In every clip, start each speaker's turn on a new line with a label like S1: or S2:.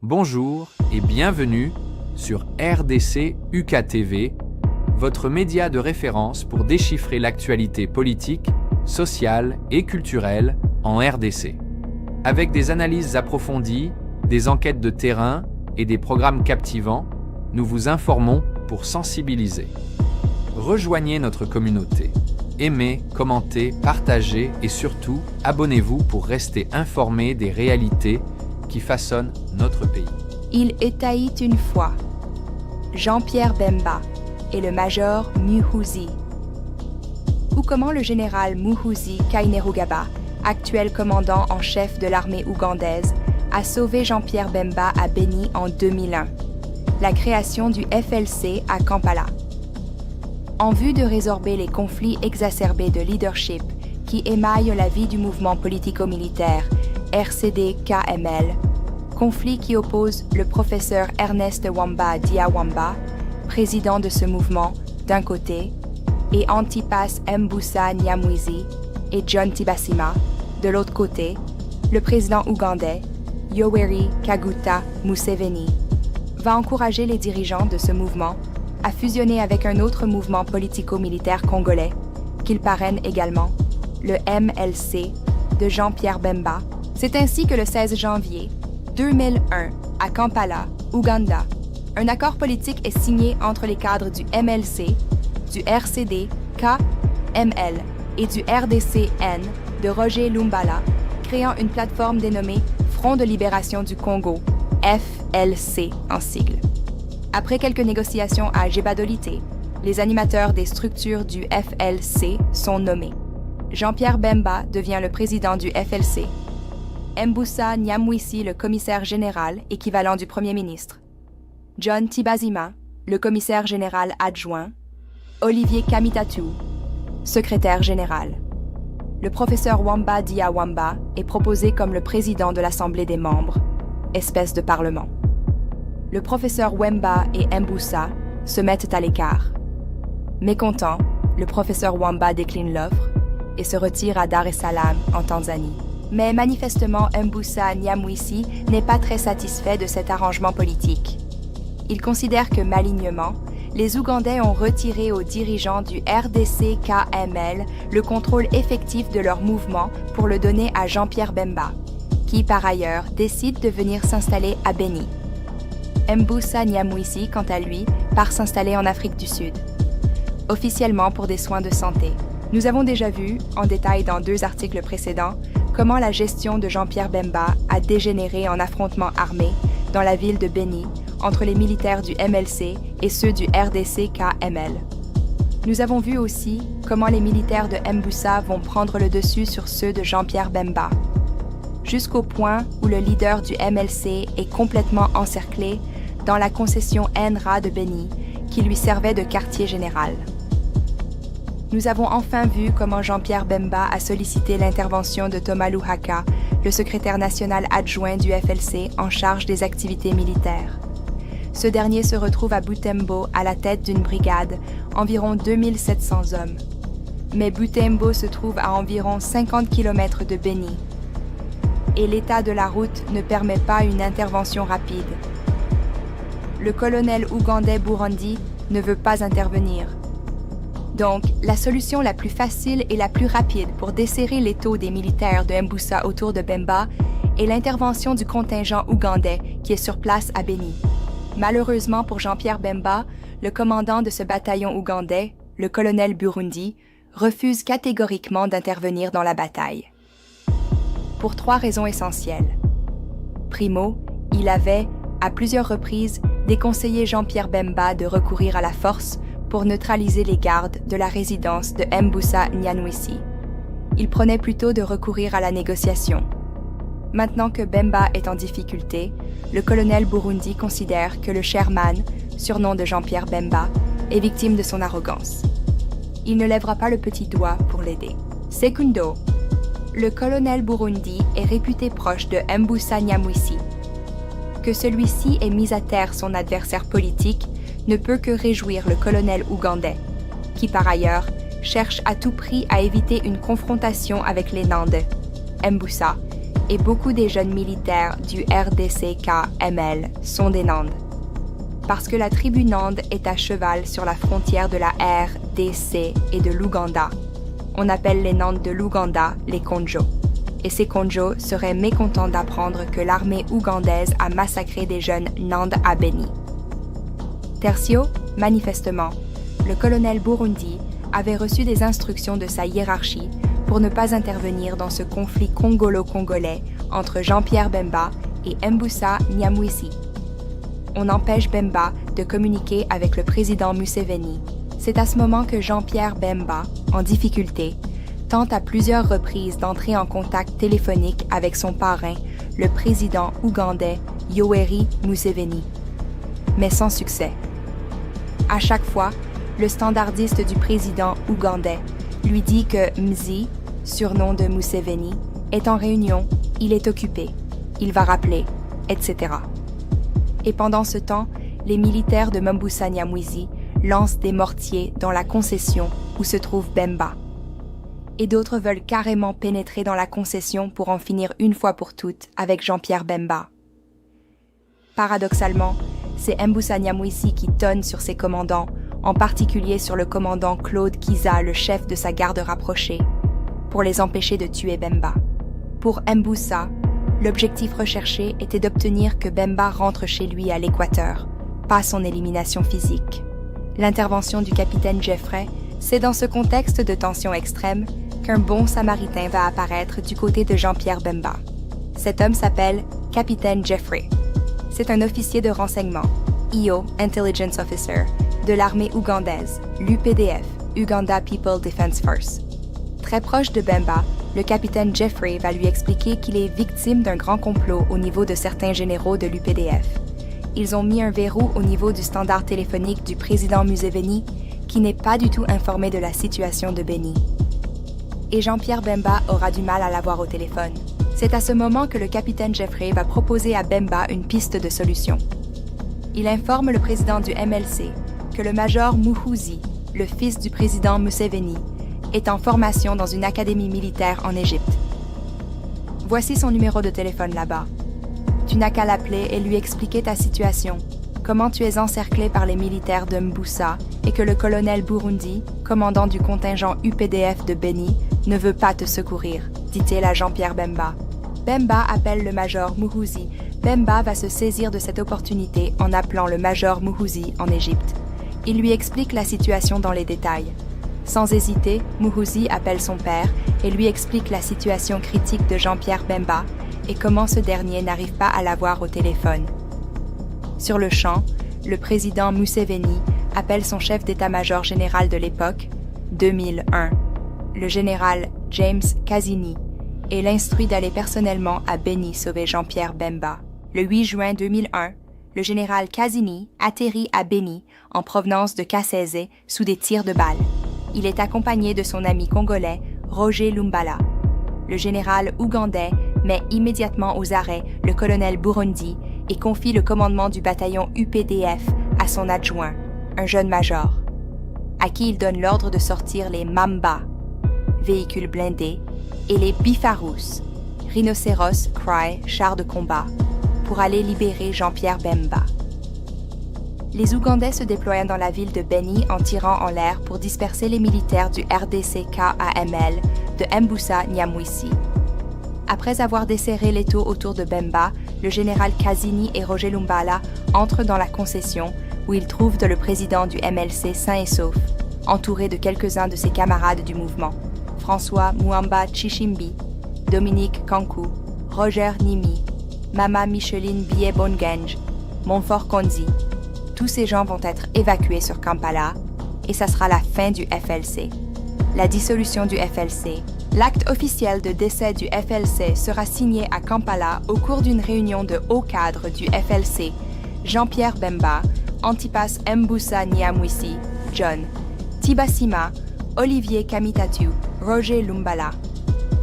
S1: Bonjour et bienvenue sur RDC UKTV, votre média de référence pour déchiffrer l'actualité politique, sociale et culturelle en RDC. Avec des analyses approfondies, des enquêtes de terrain et des programmes captivants, nous vous informons pour sensibiliser. Rejoignez notre communauté. Aimez, commentez, partagez et surtout, abonnez-vous pour rester informés des réalités qui façonnent notre pays.
S2: Il étaillit une fois Jean-Pierre Bemba et le major Muhoozi. Ou comment le général Muhoozi Kainerugaba, actuel commandant en chef de l'armée ougandaise, a sauvé Jean-Pierre Bemba à Beni en 2001. La création du FLC à Kampala. En vue de résorber les conflits exacerbés de leadership qui émaillent la vie du mouvement politico-militaire RCD-KML, conflit qui oppose le professeur Ernest Wamba Diawamba, président de ce mouvement, d'un côté, et Antipas Mbusa Nyamwisi et John Tibasima, de l'autre côté, le président ougandais, Yoweri Kaguta Museveni, va encourager les dirigeants de ce mouvement à fusionner avec un autre mouvement politico-militaire congolais, qu'il parraine également, le MLC de Jean-Pierre Bemba. C'est ainsi que le 16 janvier 2001, à Kampala, Ouganda, un accord politique est signé entre les cadres du MLC, du RCD, KML et du RDC-N de Roger Lumbala, créant une plateforme dénommée Front de libération du Congo, FLC en sigle. Après quelques négociations à Jebadolité, les animateurs des structures du FLC sont nommés. Jean-Pierre Bemba devient le président du FLC, Mbusa Nyamwisi le commissaire général équivalent du premier ministre, John Tibasima le commissaire général adjoint, Olivier Kamitatu, secrétaire général. Le professeur Wamba Diawamba est proposé comme le président de l'Assemblée des membres, espèce de parlement. Le professeur Wemba et Mbusa se mettent à l'écart. Mécontent, le professeur Wamba décline l'offre et se retire à Dar es Salaam, en Tanzanie. Mais manifestement, Mbusa Nyamwisi n'est pas très satisfait de cet arrangement politique. Il considère que malignement, les Ougandais ont retiré aux dirigeants du RDC-KML le contrôle effectif de leur mouvement pour le donner à Jean-Pierre Bemba, qui par ailleurs décide de venir s'installer à Beni. Mbusa Nyamwisi, quant à lui, part s'installer en Afrique du Sud, officiellement pour des soins de santé. Nous avons déjà vu, en détail dans 2 articles précédents, comment la gestion de Jean-Pierre Bemba a dégénéré en affrontements armés dans la ville de Beni entre les militaires du MLC et ceux du RDC-KML. Nous avons vu aussi comment les militaires de Mbusa vont prendre le dessus sur ceux de Jean-Pierre Bemba, jusqu'au point où le leader du MLC est complètement encerclé dans la concession NRA de Beni, qui lui servait de quartier général. Nous avons enfin vu comment Jean-Pierre Bemba a sollicité l'intervention de Thomas Luhaka, le secrétaire national adjoint du FLC en charge des activités militaires. Ce dernier se retrouve à Butembo à la tête d'une brigade, environ 2700 hommes. Mais Butembo se trouve à environ 50 km de Beni, et l'état de la route ne permet pas une intervention rapide. Le colonel ougandais Burundi ne veut pas intervenir. Donc, la solution la plus facile et la plus rapide pour desserrer l'étau des militaires de Mbusa autour de Bemba est l'intervention du contingent ougandais qui est sur place à Beni. Malheureusement pour Jean-Pierre Bemba, le commandant de ce bataillon ougandais, le colonel Burundi, refuse catégoriquement d'intervenir dans la bataille. Pour 3 raisons essentielles. Primo, il avait, à plusieurs reprises, déconseillé Jean-Pierre Bemba de recourir à la force pour neutraliser les gardes de la résidence de Mbusa Nyamwisi. Il prenait plutôt de recourir à la négociation. Maintenant que Bemba est en difficulté, le colonel Burundi considère que le Sherman, surnom de Jean-Pierre Bemba, est victime de son arrogance. Il ne lèvera pas le petit doigt pour l'aider. Secundo, le colonel Burundi est réputé proche de Mbusa Nyamwisi. Que celui-ci ait mis à terre son adversaire politique ne peut que réjouir le colonel ougandais, qui par ailleurs cherche à tout prix à éviter une confrontation avec les Nandais, Mbusa, et beaucoup des jeunes militaires du RDC-KML sont des Nandes. Parce que la tribu Nande est à cheval sur la frontière de la RDC et de l'Ouganda. On appelle les Nandes de l'Ouganda les Konjo. Et ces Konjo seraient mécontents d'apprendre que l'armée ougandaise a massacré des jeunes Nandes à Beni. Tertio, manifestement, le colonel Burundi avait reçu des instructions de sa hiérarchie pour ne pas intervenir dans ce conflit congolo-congolais entre Jean-Pierre Bemba et Mbusa Nyamwisi. On empêche Bemba de communiquer avec le président Museveni. C'est à ce moment que Jean-Pierre Bemba, en difficulté, tente à plusieurs reprises d'entrer en contact téléphonique avec son parrain, le président ougandais Yoweri Museveni, mais sans succès. À chaque fois, le standardiste du président ougandais lui dit que Mzi, surnom de Museveni, est en réunion, il est occupé, il va rappeler, etc. Et pendant ce temps, les militaires de Mbusa Nyamwisi lancent des mortiers dans la concession où se trouve Bemba. Et d'autres veulent carrément pénétrer dans la concession pour en finir une fois pour toutes avec Jean-Pierre Bemba. Paradoxalement, c'est Mbusa Nyamwisi qui tonne sur ses commandants, en particulier sur le commandant Claude Kiza, le chef de sa garde rapprochée, pour les empêcher de tuer Bemba. Pour Mbusa, l'objectif recherché était d'obtenir que Bemba rentre chez lui à l'Équateur, pas son élimination physique. L'intervention du capitaine Jeffrey, c'est dans ce contexte de tension extrême qu'un bon samaritain va apparaître du côté de Jean-Pierre Bemba. Cet homme s'appelle Capitaine Jeffrey. C'est un officier de renseignement, EO Intelligence Officer, de l'armée ougandaise, l'UPDF, Uganda People Defense Force. Très proche de Bemba, le capitaine Jeffrey va lui expliquer qu'il est victime d'un grand complot au niveau de certains généraux de l'UPDF. Ils ont mis un verrou au niveau du standard téléphonique du président Museveni, qui n'est pas du tout informé de la situation de Beni. Et Jean-Pierre Bemba aura du mal à l'avoir au téléphone. C'est à ce moment que le capitaine Jeffrey va proposer à Bemba une piste de solution. Il informe le président du MLC que le major Muhoozi, le fils du président Museveni, est en formation dans une académie militaire en Égypte. Voici son numéro de téléphone là-bas. Tu n'as qu'à l'appeler et lui expliquer ta situation, comment tu es encerclé par les militaires de Mbusa et que le colonel Burundi, commandant du contingent UPDF de Beni, ne veut pas te secourir, dit-il à Jean-Pierre Bemba. Bemba appelle le major Muhoozi. Bemba va se saisir de cette opportunité en appelant le major Muhoozi en Égypte. Il lui explique la situation dans les détails. Sans hésiter, Muhoozi appelle son père et lui explique la situation critique de Jean-Pierre Bemba et comment ce dernier n'arrive pas à l'avoir au téléphone. Sur le champ, le président Museveni appelle son chef d'état-major général de l'époque, 2001, le général James Kazini, et l'instruit d'aller personnellement à Beni sauver Jean-Pierre Bemba. Le 8 juin 2001, le général Kazini atterrit à Beni en provenance de Kasese sous des tirs de balles. Il est accompagné de son ami congolais, Roger Lumbala. Le général ougandais met immédiatement aux arrêts le colonel Burundi et confie le commandement du bataillon UPDF à son adjoint, un jeune major, à qui il donne l'ordre de sortir les Mamba, véhicules blindés, et les Bifarous, rhinocéros, cry, chars de combat, pour aller libérer Jean-Pierre Bemba. Les Ougandais se déploient dans la ville de Beni en tirant en l'air pour disperser les militaires du RDC-KML de Mbusa Nyamwisi. Après avoir desserré l'étau autour de Bemba, le général Kazini et Roger Lumbala entrent dans la concession où ils trouvent le président du MLC sain et sauf, entouré de quelques-uns de ses camarades du mouvement, François Muamba Chishimbi, Dominique Kankou, Roger Nimi, Mama Micheline Bié-Bongenj, Montfort Konzi. Tous ces gens vont être évacués sur Kampala et ça sera la fin du FLC. La dissolution du FLC. L'acte officiel de décès du FLC sera signé à Kampala au cours d'une réunion de hauts cadres du FLC, Jean-Pierre Bemba, Antipas Mbusa Nyamwisi, John, Tibasima, Olivier Kamitatu, Roger Lumbala.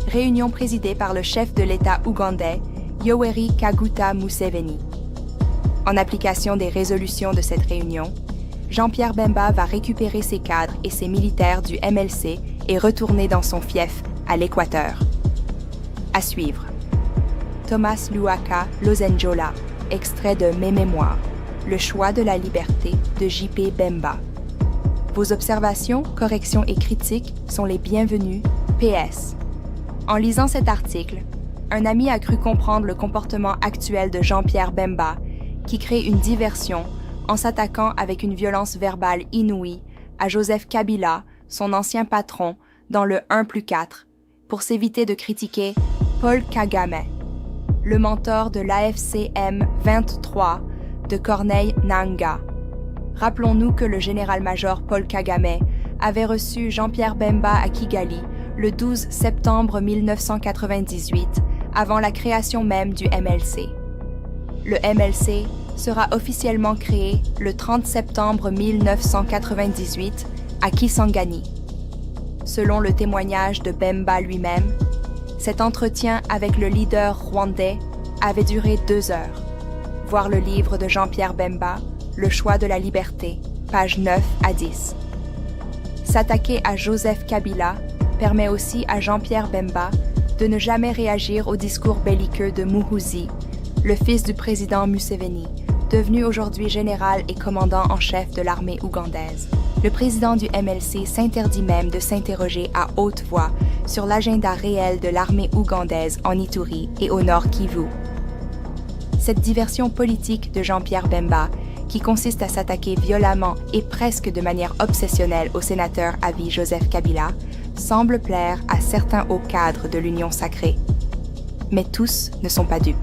S2: Réunion présidée par le chef de l'État ougandais, Yoweri Kaguta Museveni. En application des résolutions de cette réunion, Jean-Pierre Bemba va récupérer ses cadres et ses militaires du MLC et retourner dans son fief, à l'Équateur. À suivre. Thomas Luaka Lozenjola, extrait de Mes Mémoires, Le choix de la liberté de J.P. Bemba. Vos observations, corrections et critiques sont les bienvenues. PS. En lisant cet article, un ami a cru comprendre le comportement actuel de Jean-Pierre Bemba, qui crée une diversion en s'attaquant avec une violence verbale inouïe à Joseph Kabila, son ancien patron, dans le 1+4, pour s'éviter de critiquer Paul Kagame, le mentor de l'AFC M23 de Corneille Nangaa. Rappelons-nous que le général-major Paul Kagame avait reçu Jean-Pierre Bemba à Kigali le 12 septembre 1998, avant la création même du MLC. Le MLC sera officiellement créé le 30 septembre 1998 à Kisangani. Selon le témoignage de Bemba lui-même, cet entretien avec le leader rwandais avait duré 2 heures. Voir le livre de Jean-Pierre Bemba, Le choix de la liberté, pages 9 à 10. S'attaquer à Joseph Kabila permet aussi à Jean-Pierre Bemba de ne jamais réagir au discours belliqueux de Muhoozi, le fils du président Museveni, devenu aujourd'hui général et commandant en chef de l'armée ougandaise. Le président du MLC s'interdit même de s'interroger à haute voix sur l'agenda réel de l'armée ougandaise en Ituri et au nord Kivu. Cette diversion politique de Jean-Pierre Bemba, qui consiste à s'attaquer violemment et presque de manière obsessionnelle au sénateur à vie Joseph Kabila, semble plaire à certains hauts cadres de l'Union sacrée. Mais tous ne sont pas dupes.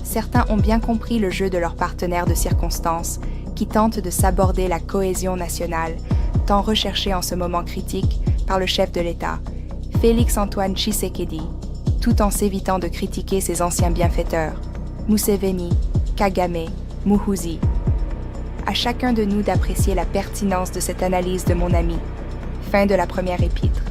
S2: Certains ont bien compris le jeu de leurs partenaires de circonstance qui tentent de saborder la cohésion nationale, tant recherchée en ce moment critique par le chef de l'État, Félix-Antoine Tshisekedi, tout en s'évitant de critiquer ses anciens bienfaiteurs, Museveni, Kagame, Muhoozi. À chacun de nous d'apprécier la pertinence de cette analyse de mon ami. Fin de la première épître.